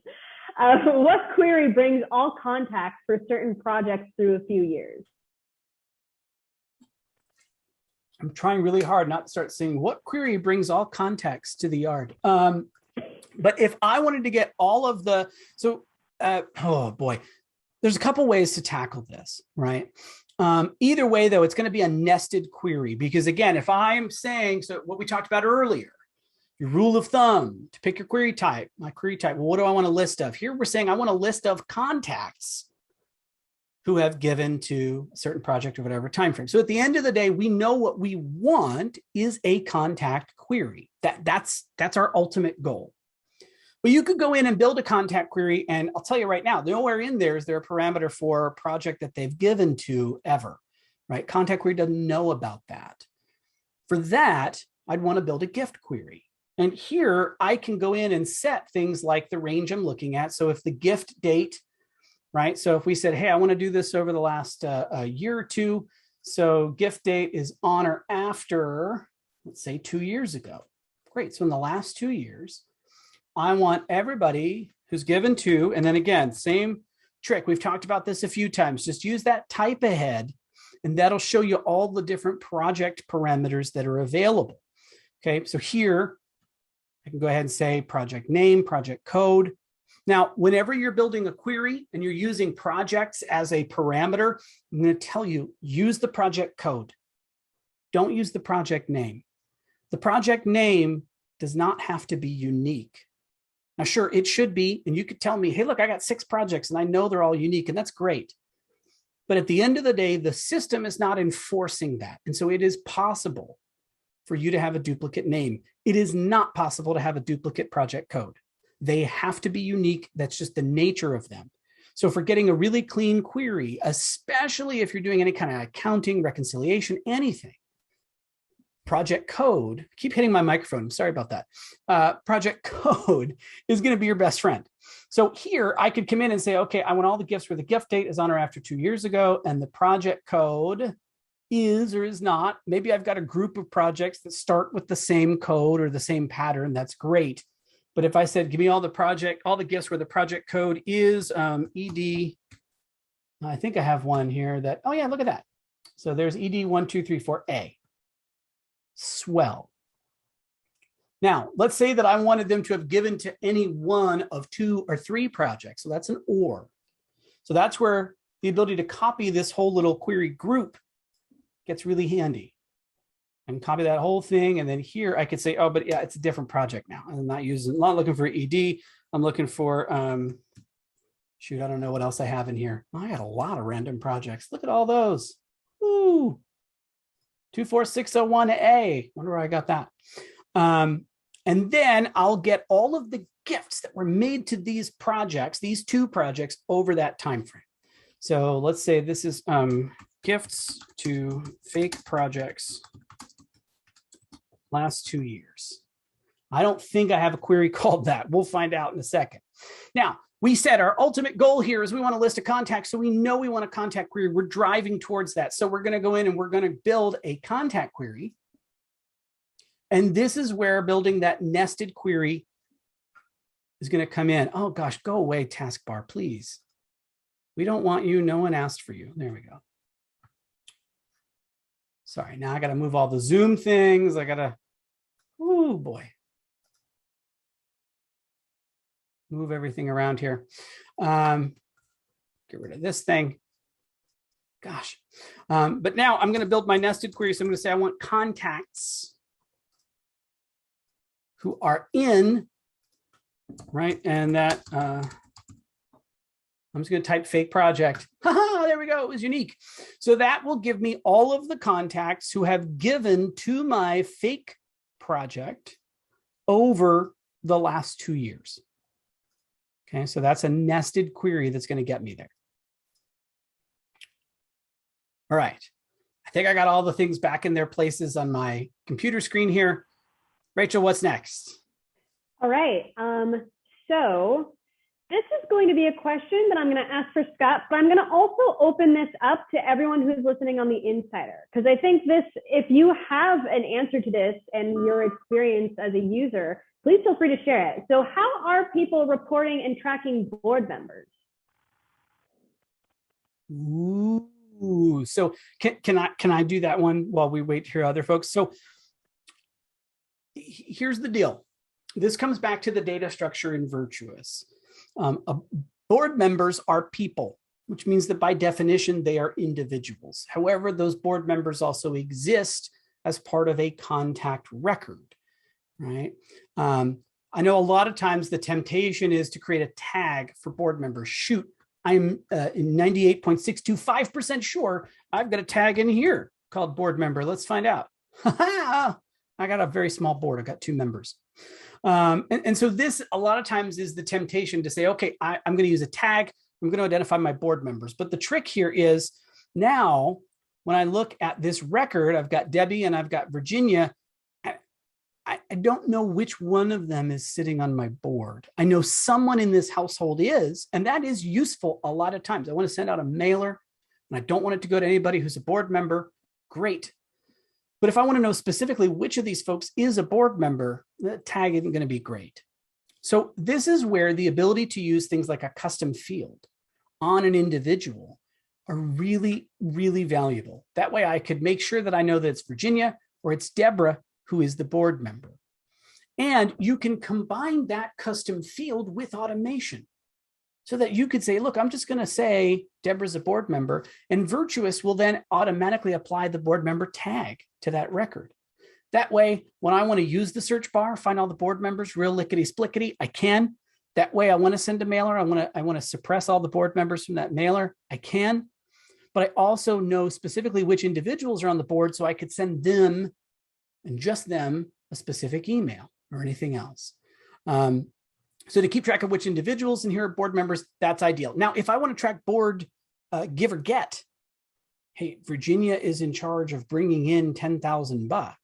What query brings all contacts for certain projects through a few years? I'm trying really hard not to start saying what query brings all contacts to the yard. But if I wanted to get all of the, oh boy, there's a couple ways to tackle this, right? Either way, though, it's going to be a nested query, because again, if I'm saying, so what we talked about earlier, your rule of thumb to pick your query type, my query type, well, what do I want a list of? Here we're saying I want a list of contacts who have given to a certain project or whatever time frame. So at the end of the day, we know what we want is a contact query. That's our ultimate goal. But you could go in and build a contact query, and I'll tell you right now, nowhere in there is there a parameter for a project that they've given to ever, right? Contact query doesn't know about that. For that, I'd want to build a gift query. And here I can go in and set things like the range I'm looking at. So if the gift date, right? So if we said, hey, I want to do this over the last year or two. So gift date is on or after, let's say 2 years ago. Great. So in the last 2 years, I want everybody who's given to, and then again, same trick. We've talked about this a few times. Just use that type ahead, and that'll show you all the different project parameters that are available. Okay, so here I can go ahead and say project name, project code. Now, whenever you're building a query and you're using projects as a parameter, I'm going to tell you, use the project code. Don't use the project name. The project name does not have to be unique. Now, sure, it should be, and you could tell me, hey, look, I got 6 projects and I know they're all unique, and that's great. But at the end of the day, the system is not enforcing that. And so it is possible for you to have a duplicate name. It is not possible to have a duplicate project code. They have to be unique. That's just the nature of them. So for getting a really clean query, especially if you're doing any kind of accounting, reconciliation, anything, project code, I keep hitting my microphone, sorry about that. Project code is going to be your best friend. So here I could come in and say, okay, I want all the gifts where the gift date is on or after 2 years ago, and the project code is or is not. Maybe I've got a group of projects that start with the same code or the same pattern. That's great. But if I said, give me all the gifts where the project code is ED, I think I have one here that, oh yeah, look at that. So there's ED 1234A. Swell. Now, let's say that I wanted them to have given to any one of 2 or 3 projects. So that's an or. So that's where the ability to copy this whole little query group gets really handy. I can copy that whole thing. And then here I could say, oh, but yeah, it's a different project now. I'm not looking for ED. I'm looking for, shoot, I don't know what else I have in here. I got a lot of random projects. Look at all those. Ooh. 24601A. Wonder where I got that. And then I'll get all of the gifts that were made to these projects, these 2 projects over that time frame. So let's say this is gifts to fake projects last 2 years. I don't think I have a query called that. We'll find out in a second. Now, we said our ultimate goal here is we want a list of contacts. So we know we want a contact query. We're driving towards that. So we're going to go in and we're going to build a contact query. And this is where building that nested query is going to come in. Oh gosh, go away, taskbar, please. We don't want you. No one asked for you. There we go. Sorry, now I got to move all the Zoom things. I got to, oh boy. Move everything around here. Get rid of this thing. Gosh. But now I'm going to build my nested query. So I'm going to say I want contacts who are in, right? And that, I'm just going to type fake project. There we go. It was unique. So that will give me all of the contacts who have given to my fake project over the last 2 years. Okay, so that's a nested query that's going to get me there. All right. I think I got all the things back in their places on my computer screen here. Rachel, what's next? All right. So this is going to be a question that I'm going to ask for Scott, but I'm going to also open this up to everyone who's listening on the Insider, because I think this, if you have an answer to this and your experience as a user, please feel free to share it. So how are people reporting and tracking board members? Ooh, so can I do that one while we wait to hear other folks? So here's the deal. This comes back to the data structure in Virtuous. Board members are people, which means that by definition, they are individuals. However, those board members also exist as part of a contact record. Right. I know a lot of times the temptation is to create a tag for board members. Shoot, I'm in 98.625% sure I've got a tag in here called board member. Let's find out. I got a very small board. I've got 2 members. And so this a lot of times is the temptation to say, okay, I'm going to use a tag. I'm going to identify my board members. But the trick here is now when I look at this record, I've got Debbie and I've got Virginia. I don't know which one of them is sitting on my board. I know someone in this household is, and that is useful a lot of times. I want to send out a mailer and I don't want it to go to anybody who's a board member. Great. But if I want to know specifically which of these folks is a board member, the tag isn't going to be great. So this is where the ability to use things like a custom field on an individual are really, really valuable. That way I could make sure that I know that it's Virginia or it's Deborah who is the board member. And you can combine that custom field with automation so that you could say, look, I'm just going to say Deborah's a board member, and Virtuous will then automatically apply the board member tag to that record. That way, when I want to use the search bar, find all the board members real lickety-splickety, I can. That way, I want to send a mailer. I want to suppress all the board members from that mailer. I can. But I also know specifically which individuals are on the board, so I could send them and just them a specific email or anything else. So to keep track of which individuals and here are board members, that's ideal. Now, if I want to track board give or get, hey, Virginia is in charge of bringing in $10,000.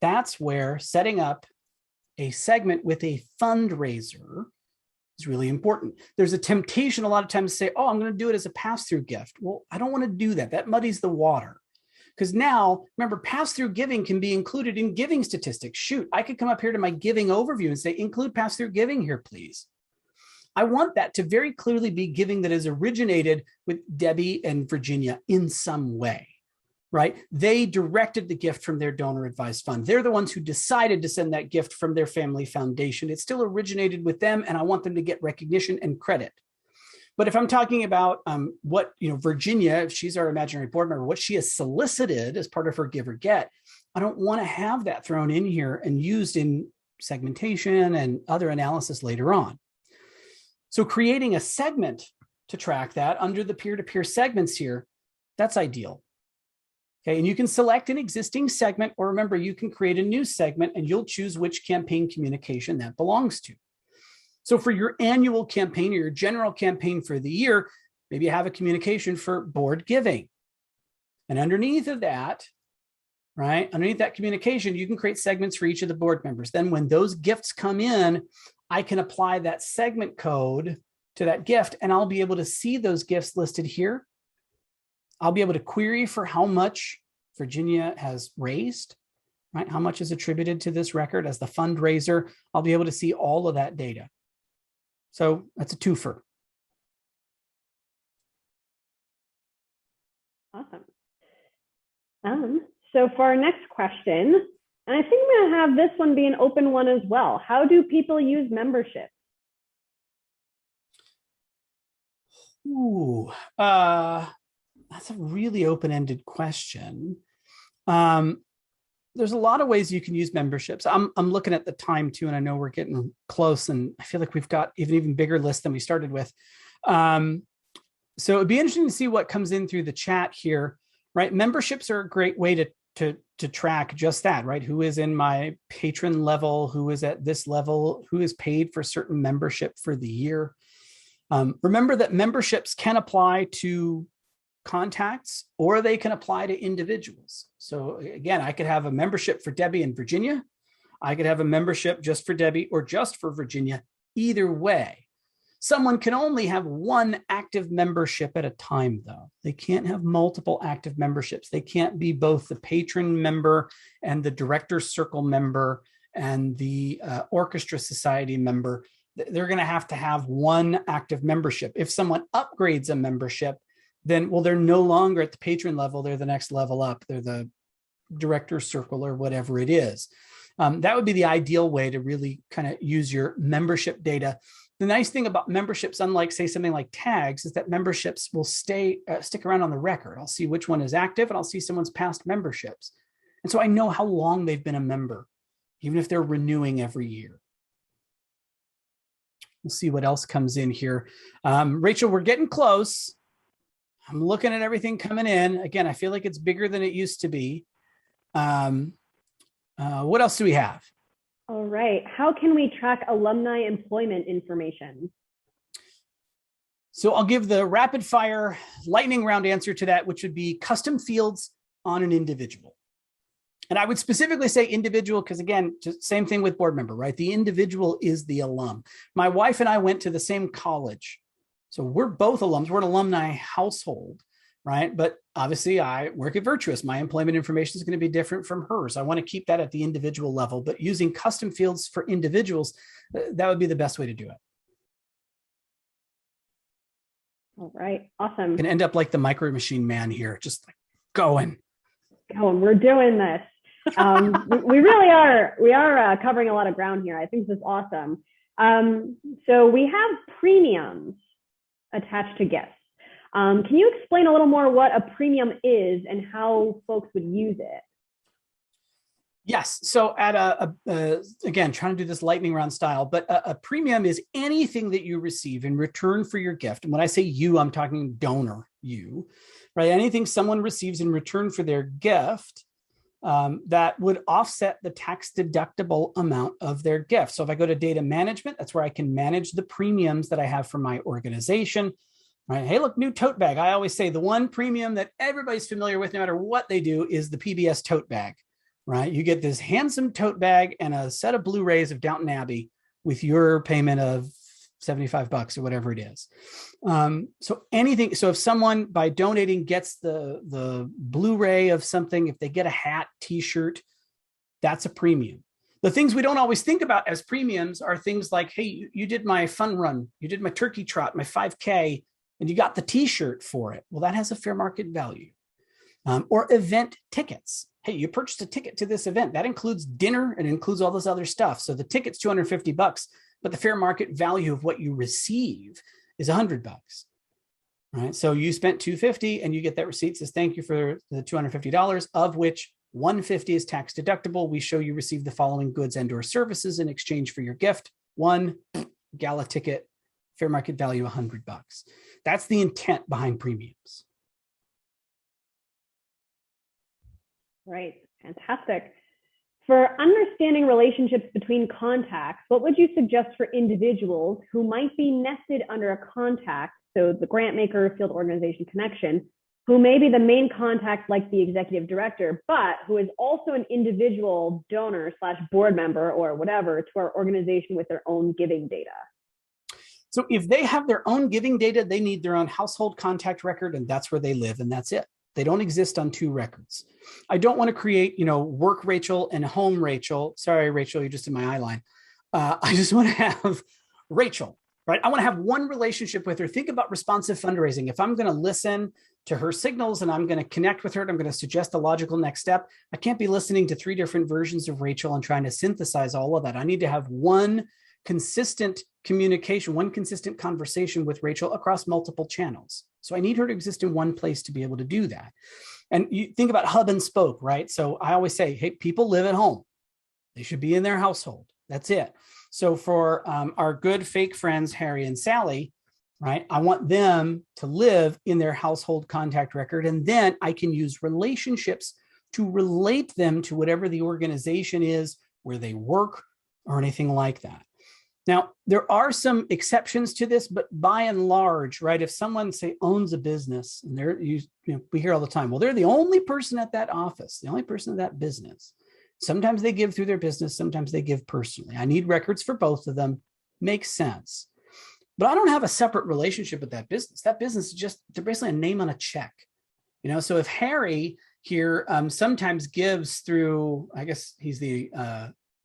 That's where setting up a segment with a fundraiser is really important. There's a temptation a lot of times to say, oh, I'm going to do it as a pass-through gift. Well, I don't want to do that. That muddies the water. Because now, remember, pass-through giving can be included in giving statistics. Shoot, I could come up here to my giving overview and say, include pass-through giving here, please. I want that to very clearly be giving that is originated with Debbie and Virginia in some way, right? They directed the gift from their donor advised fund. They're the ones who decided to send that gift from their family foundation. It still originated with them, and I want them to get recognition and credit. But if I'm talking about what, Virginia, if she's our imaginary board member, what she has solicited as part of her give or get, I don't want to have that thrown in here and used in segmentation and other analysis later on. So creating a segment to track that under the peer-to-peer segments here, that's ideal. Okay, and you can select an existing segment, or remember, you can create a new segment and you'll choose which campaign communication that belongs to. So for your annual campaign or your general campaign for the year, maybe you have a communication for board giving. And underneath of that, right, underneath that communication, you can create segments for each of the board members. Then when those gifts come in, I can apply that segment code to that gift, and I'll be able to see those gifts listed here. I'll be able to query for how much Virginia has raised, right? How much is attributed to this record as the fundraiser? I'll be able to see all of that data. So that's a twofer. Awesome. So for our next question, and I think I'm going to have this one be an open one as well. How do people use membership? Ooh, that's a really open-ended question. There's a lot of ways you can use memberships. I'm looking at the time too, and I know we're getting close, and I feel like we've got even bigger list than we started with. So it'd be interesting to see what comes in through the chat here, right? Memberships are a great way to track just that, right? Who is in my patron level, who is at this level, who is paid for certain membership for the year. Remember that memberships can apply to contacts or they can apply to individuals. So again, I could have a membership for Debbie in Virginia. I could have a membership just for Debbie or just for Virginia. Either way, someone can only have one active membership at a time, though. They can't have multiple active memberships. They can't be both the patron member and the director's circle member and the orchestra society member. They're going to have one active membership. If someone upgrades a membership, then, well, they're no longer at the patron level. They're the next level up. They're the director's circle or whatever it is. That would be the ideal way to really kind of use your membership data. The nice thing about memberships, unlike say something like tags, is that memberships will stick around on the record. I'll see which one is active and I'll see someone's past memberships. And so I know how long they've been a member, even if they're renewing every year. We'll see what else comes in here. Rachel, we're getting close. I'm looking at everything coming in. Again, I feel like it's bigger than it used to be. What else do we have? All right. How can we track alumni employment information? So I'll give the rapid fire lightning round answer to that, which would be custom fields on an individual. And I would specifically say individual because, again, just same thing with board member, right? The individual is the alum. My wife and I went to the same college. So we're both alums. We're an alumni household, right? But obviously I work at Virtuous. My employment information is going to be different from hers. I want to keep that at the individual level, but using custom fields for individuals, that would be the best way to do it. All right, awesome. Can end up like the Micro Machine Man here, just like going. We're doing this. We really are. We are covering a lot of ground here. I think this is awesome. So we have premiums attached to gifts. Can you explain a little more what a premium is and how folks would use it? Yes. So at again, trying to do this lightning round style, but a premium is anything that you receive in return for your gift. And when I say you, I'm talking donor, you, right? Anything someone receives in return for their gift that would offset the tax deductible amount of their gift. So if I go to data management, that's where I can manage the premiums that I have for my organization. Right? Hey, look, new tote bag. I always say the one premium that everybody's familiar with, no matter what they do, is the PBS tote bag, right? You get this handsome tote bag and a set of Blu-rays of Downton Abbey with your payment of $75 or whatever it is. So anything, so if someone by donating gets the Blu-ray of something, if they get a hat, t-shirt, that's a premium. The things we don't always think about as premiums are things like, hey, you did my fun run, you did my turkey trot, my 5K, and you got the t-shirt for it. Well, that has a fair market value. Or event tickets. Hey, you purchased a ticket to this event. That includes dinner and includes all this other stuff. So the ticket's $250, but the fair market value of what you receive is $100. Right? So you spent $250 and you get that receipt says, thank you for the $250, of which $150 is tax deductible. We show you received the following goods and or services in exchange for your gift. One, gala ticket, fair market value $100. That's the intent behind premiums. Right, fantastic. For understanding relationships between contacts, what would you suggest for individuals who might be nested under a contact, so the grant maker, field organization connection, who may be the main contact like the executive director, but who is also an individual donor / board member or whatever to our organization with their own giving data? So if they have their own giving data, they need their own household contact record, and that's where they live, and that's it. They don't exist on two records. I don't want to create, work Rachel and home Rachel. Sorry, Rachel, you're just in my eye line. I just want to have Rachel, right? I want to have one relationship with her. Think about responsive fundraising. If I'm going to listen to her signals and I'm going to connect with her and I'm going to suggest a logical next step, I can't be listening to 3 different versions of Rachel and trying to synthesize all of that. I need to have one consistent communication, one consistent conversation with Rachel across multiple channels. So I need her to exist in one place to be able to do that. And you think about hub and spoke, right? So I always say, hey, people live at home. They should be in their household. That's it. So for our good fake friends, Harry and Sally, right? I want them to live in their household contact record. And then I can use relationships to relate them to whatever the organization is, where they work or anything like that. Now, there are some exceptions to this, but by and large, right, if someone, say, owns a business, and we hear all the time, well, they're the only person at that office, the only person at that business. Sometimes they give through their business, sometimes they give personally. I need records for both of them. Makes sense. But I don't have a separate relationship with that business. That business is just, they're basically a name on a check. So if Harry here sometimes gives through, I guess he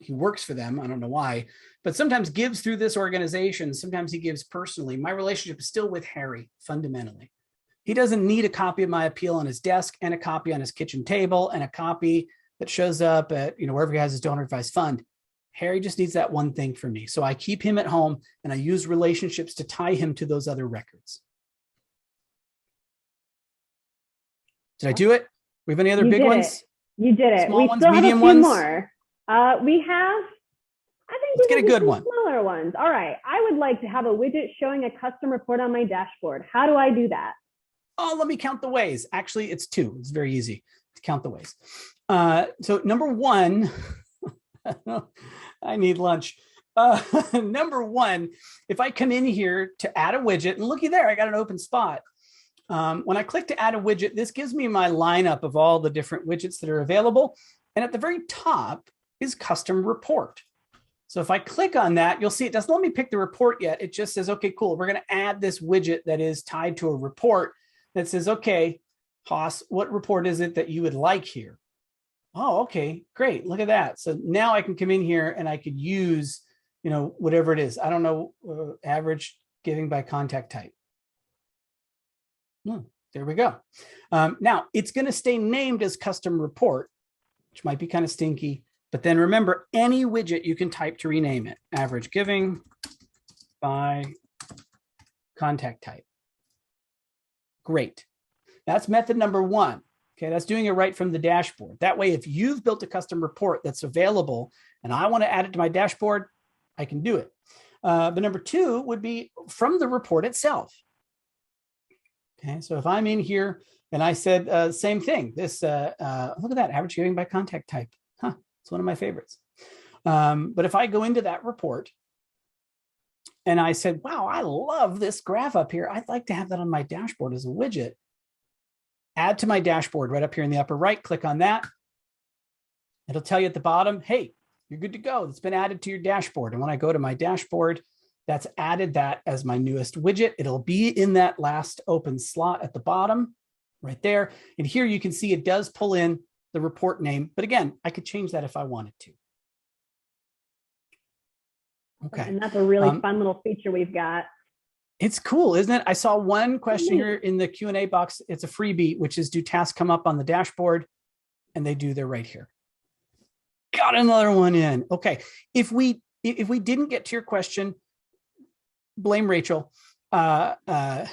works for them, I don't know why, but sometimes gives through this organization, sometimes he gives personally, my relationship is still with Harry, fundamentally. He doesn't need a copy of my appeal on his desk and a copy on his kitchen table and a copy that shows up at, wherever he has his donor advised fund. Harry just needs that one thing from me. So I keep him at home and I use relationships to tie him to those other records. Did I do it? We have any other big ones? You did it. Small we ones, still have a medium few ones? more. We have, I think, let's get a good one. Smaller ones. All right. I would like to have a widget showing a custom report on my dashboard. How do I do that? Oh, let me count the ways. Actually, it's 2. It's very easy to count the ways. So number 1, I need lunch. Number 1, if I come in here to add a widget, and looky there, I got an open spot. When I click to add a widget, this gives me my lineup of all the different widgets that are available. And at the very top is custom report. So if I click on that, you'll see it doesn't let me pick the report yet. It just says, okay, cool. We're going to add this widget that is tied to a report that says, okay, Haas, what report is it that you would like here? Oh, okay, great. Look at that. So now I can come in here and I could use, whatever it is. I don't know, average giving by contact type. There we go. Now it's going to stay named as custom report, which might be kind of stinky. But then remember, any widget you can type to rename it. Average giving by contact type. Great. That's method number 1. Okay, that's doing it right from the dashboard. That way, if you've built a custom report that's available and I want to add it to my dashboard, I can do it. But number 2 would be from the report itself. Okay, so if I'm in here and I said same thing, this, look at that, average giving by contact type. It's one of my favorites. But if I go into that report and I said, wow, I love this graph up here. I'd like to have that on my dashboard as a widget. Add to my dashboard right up here in the upper right, click on that. It'll tell you at the bottom, hey, you're good to go. It's been added to your dashboard. And when I go to my dashboard, that's added that as my newest widget. It'll be in that last open slot at the bottom right there. And here you can see it does pull in the report name. But again, I could change that if I wanted to. Okay. And that's a really fun little feature we've got. It's cool, isn't it? I saw one question here in the Q&A box. It's a freebie, which is, do tasks come up on the dashboard? And they do, they're right here. Got another one in. Okay. If we didn't get to your question, blame Rachel. Thank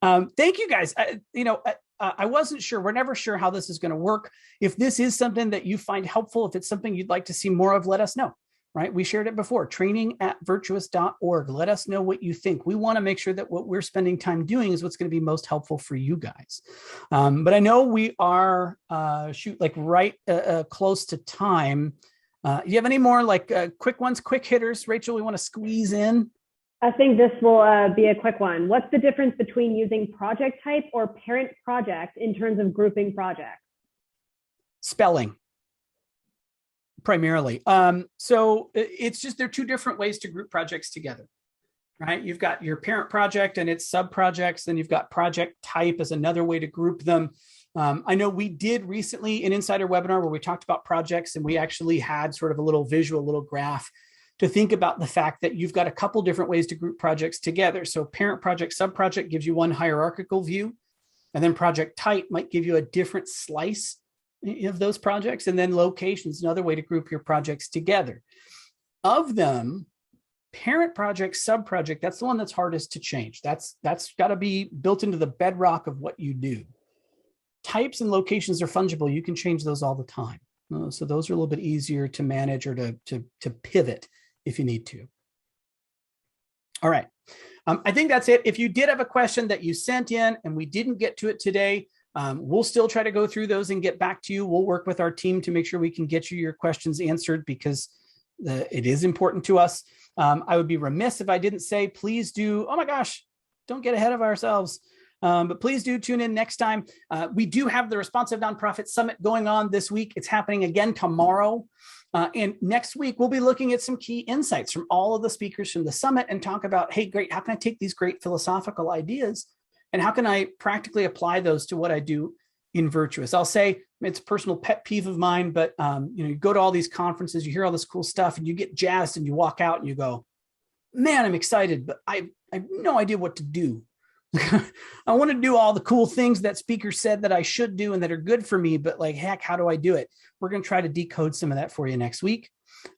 you guys. I wasn't sure. We're never sure how this is going to work. If this is something that you find helpful, if it's something you'd like to see more of, let us know. Right? We shared it before, training@virtuous.org. Let us know what you think. We want to make sure that what we're spending time doing is what's going to be most helpful for you guys. But I know we are right close to time. You have any more quick ones, quick hitters, Rachel, we want to squeeze in? I think this will be a quick one. What's the difference between using project type or parent project in terms of grouping projects? Spelling. Primarily. So it's just, there are 2 different ways to group projects together. right? You've got your parent project and its sub-projects, then you've got project type as another way to group them. I know we did recently an insider webinar where we talked about projects, and we actually had sort of a little visual, little graph to think about the fact that you've got a couple different ways to group projects together. So parent project, sub-project gives you one hierarchical view, and then project type might give you a different slice of those projects, and then location is another way to group your projects together. Of them, parent project, sub-project, that's the one that's hardest to change. That's got to be built into the bedrock of what you do. Types and locations are fungible. You can change those all the time. So those are a little bit easier to manage or to pivot if you need to. All right. I think that's it. If you did have a question that you sent in and we didn't get to it today, we'll still try to go through those and get back to you. We'll work with our team to make sure we can get you your questions answered, because it is important to us. I would be remiss if I didn't say, please do, oh my gosh, don't get ahead of ourselves. But please do tune in next time. We do have the Responsive Nonprofit Summit going on this week. It's happening again tomorrow. And next week, we'll be looking at some key insights from all of the speakers from the summit and talk about, hey, great, how can I take these great philosophical ideas and how can I practically apply those to what I do in Virtuous? I'll say it's a personal pet peeve of mine, but you go to all these conferences, you hear all this cool stuff and you get jazzed and you walk out and you go, man, I'm excited, but I have no idea what to do. I want to do all the cool things that speaker said that I should do and that are good for me, but like, heck, how do I do it? We're going to try to decode some of that for you next week.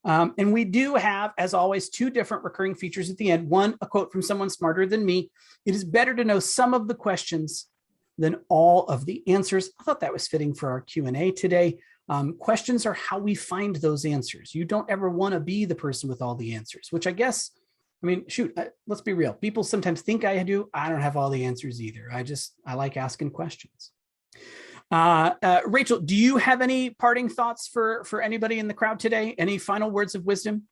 And we do have, as always, 2 different recurring features at the end. One, a quote from someone smarter than me. It is better to know some of the questions than all of the answers. I thought that was fitting for our Q&A today. Questions are how we find those answers. You don't ever want to be the person with all the answers, which I guess, I mean, shoot, let's be real. People sometimes think I do. I don't have all the answers either. I like asking questions. Rachel, do you have any parting thoughts for anybody in the crowd today? Any final words of wisdom?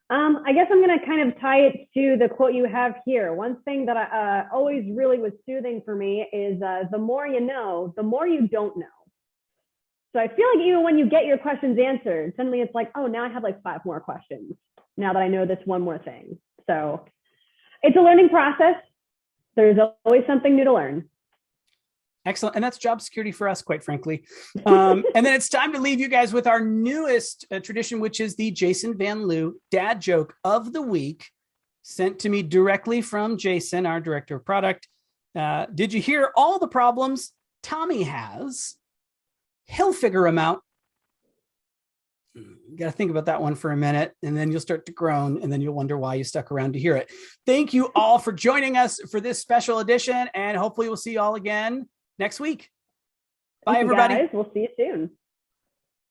I guess I'm going to kind of tie it to the quote you have here. One thing that I always really was soothing for me is the more you know, the more you don't know. So I feel like even when you get your questions answered, suddenly it's like, oh, now I have like 5 more questions now that I know this one more thing. So it's a learning process. There's always something new to learn. Excellent. And that's job security for us, quite frankly. And then it's time to leave you guys with our newest tradition, which is the Jason Van Loo dad joke of the week, sent to me directly from Jason, our director of product. Did you hear all the problems Tommy has? He'll figure them out. You got to think about that one for a minute, and then you'll start to groan, and then you'll wonder why you stuck around to hear it. Thank you all for joining us for this special edition, and hopefully we'll see you all again next week. Bye, everybody. Guys. We'll see you soon.